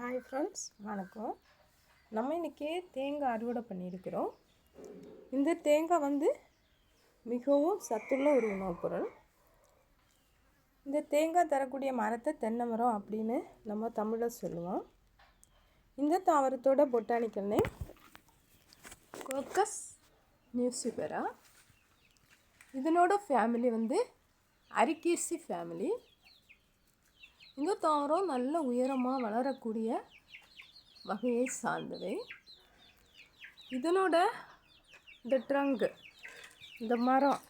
Hi friends, வணக்கம். நம்ம இன்றைக்கி தேங்காய் அறுவடை பண்ணியிருக்கிறோம். இந்த தேங்காய் மிகவும் சத்துள்ள ஒரு உணவுப் பொருள். இந்த தேங்காய் தரக்கூடிய மரத்தை தென்னை மரம் அப்படின்னு நம்ம தமிழில் சொல்லுவோம். இந்த தாவரத்தோட பொட்டானிக்கல் நேம் கோக்கஸ் நியூசிபெரா. இதனோட ஃபேமிலி அரிகேசி ஃபேமிலி. இந்த தாவரம் நல்ல உயரமாக வளரக்கூடிய வகையை சார்ந்தவை. இதனோட இந்த ட்ரங்கு, இந்த மரம்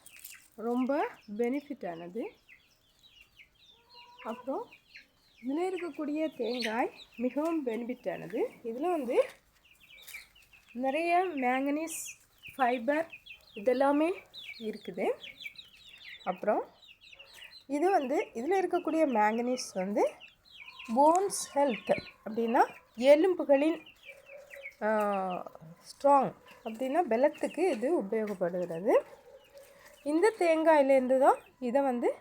ரொம்ப பெனிஃபிட்டானது. அப்புறம் இதில் இருக்கக்கூடிய தேங்காய் மிகவும் பெனிஃபிட்டானது. இதில் நிறைய மேங்கனீஸ், ஃபைபர் இதெல்லாமே இருக்குது. அப்புறம் இது இதில் இருக்கக்கூடிய மேங்கனீஸ் போன்ஸ் ஹெல்த் அப்படின்னா எலும்புகளின் ஸ்ட்ராங் அப்படின்னா பலத்துக்கு இது உபயோகப்படுகிறது. இந்த தேங்காயிலேருந்து தான் இதை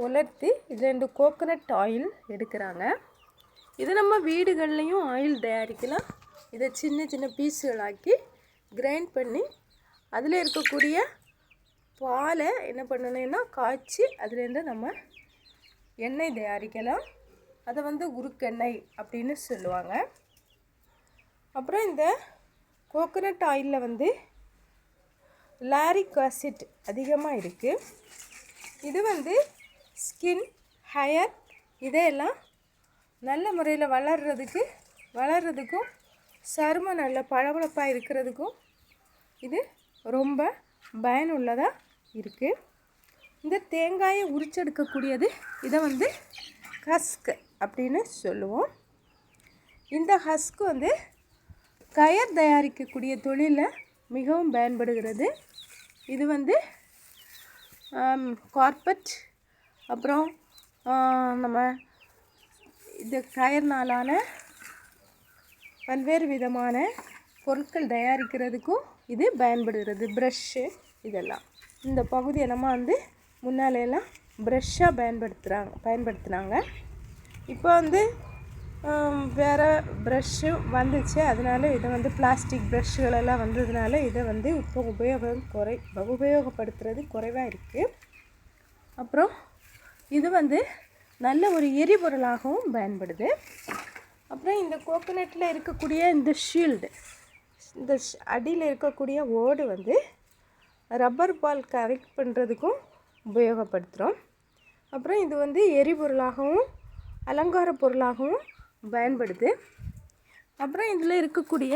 உலர்த்தி இதிலேருந்து கோகோனட் ஆயில் எடுக்கிறாங்க. இது நம்ம வீடுகள்லேயும் ஆயில் தயாரிக்கலாம். இதை சின்ன சின்ன பீஸுகளாக்கி கிரைண்ட் பண்ணி அதில் இருக்கக்கூடிய பாலை என்ன பண்ணணும்னா காய்ச்சி அதுலேருந்து நம்ம எண்ணெய் தயாரிக்கலாம். அதை உருக்கெண்ணெய் அப்படின்னு சொல்லுவாங்க. அப்புறம் இந்த கோகோனட் ஆயிலில் லாரிக் ஆசிட் அதிகமாக இருக்குது. இது ஸ்கின், ஹேர் இதையெல்லாம் நல்ல முறையில் வளர்கிறதுக்கும் சருமம் நல்ல பளபளப்பாக இருக்கிறதுக்கும் இது ரொம்ப பயனுள்ளதாக இருக்குது. இந்த தேங்காயை உரிச்செடுக்கக்கூடியது இதை ஹஸ்க் அப்படின்னு சொல்லுவோம். இந்த ஹஸ்க் கயர் தயாரிக்கக்கூடிய தொழிலில் மிகவும் பயன்படுகிறது. இது கார்பெட், அப்புறம் நம்ம இது கயர்னாலான பல்வேறு விதமான பொருட்கள் தயாரிக்கிறதுக்கும் இது பயன்படுகிறது. ப்ரஷ்ஷு இதெல்லாம் இந்த பகுதியை நம்ம முன்னாலெல்லாம் ப்ரஷ்ஷாக பயன்படுத்துனாங்க. இப்போ வேறு ப்ரஷ்ஷு வந்துச்சு. அதனால இதை பிளாஸ்டிக் ப்ரஷ்களெல்லாம் வந்ததுனால இதை இப்போ உபயோகப்படுத்துறது குறைவாக இருக்குது. அப்புறம் இது நல்ல ஒரு எரிபொருளாகவும் பயன்படுது. அப்புறம் இந்த கோகோனட்டில் இருக்கக்கூடிய இந்த ஷீல்டு, இந்த அடியில் இருக்கக்கூடிய ஓடு ரப்பர் பால் கரெக்ட் பண்ணுறதுக்கும் உபயோகப்படுத்துகிறோம். அப்புறம் இது எரிபொருளாகவும் அலங்கார பொருளாகவும் பயன்படுது. அப்புறம் இதில் இருக்கக்கூடிய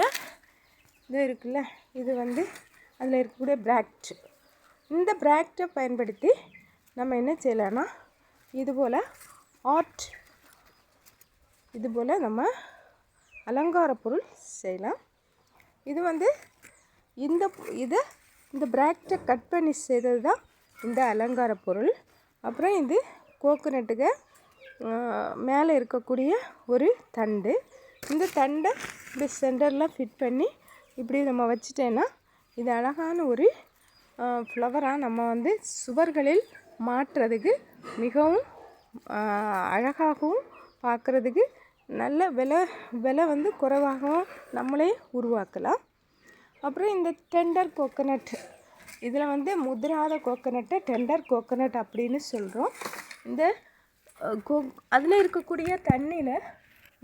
இது இருக்குல்ல, இது அதில் இருக்கக்கூடிய பிராக்ட், இந்த பிராக்டை பயன்படுத்தி நம்ம என்ன செய்யலாம்னா இதுபோல் நம்ம அலங்கார பொருள் செய்யலாம். இது இந்த பிராக்டை கட் பண்ணி செய்தது தான் இந்த அலங்கார பொருள். அப்புறம் இது கோகோனட்டுக்கு மேலே இருக்கக்கூடிய ஒரு தண்டு. இந்த தண்டை இப்படி சென்டரில் ஃபிட் பண்ணி இப்படி நம்ம வச்சிட்டேன்னா இது அழகான ஒரு ஃப்ளவராக நம்ம சுவர்களில் மாற்றுறதுக்கு மிகவும் அழகாகவும் பார்க்குறதுக்கு நல்ல விலை குறைவாகவும் நம்மளே உருவாக்கலாம். அப்புறம் இந்த டெண்டர் கோகோனட், இதில் முதிராத கோகோனட்டை டெண்டர் கோகோனட் அப்படின்னு சொல்கிறோம். இந்த அதில் இருக்கக்கூடிய தண்ணியில்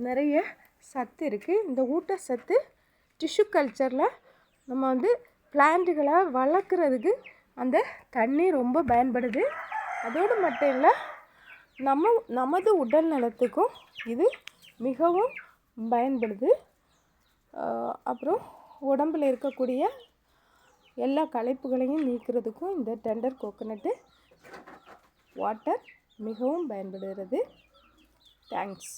நிறைய சத்து இருக்குது. இந்த ஊட்டச்சத்து டிஷ்யூ கல்ச்சரில் நம்ம பிளான்ட்டுகளை வளர்க்குறதுக்கு அந்த தண்ணி ரொம்ப பயன்படுது. அதோடு மட்டும் இல்லை, நமது உடல் நலத்துக்கும் இது மிகவும் பயன்படுது. அப்புறம் உடம்பில் இருக்கக்கூடிய எல்லா களைப்புகளையும் நீக்கிறதுக்கும் இந்த டெண்டர் கோகோனட்டு வாட்டர் மிகவும் பயன்படுகிறது. தேங்க்ஸ்.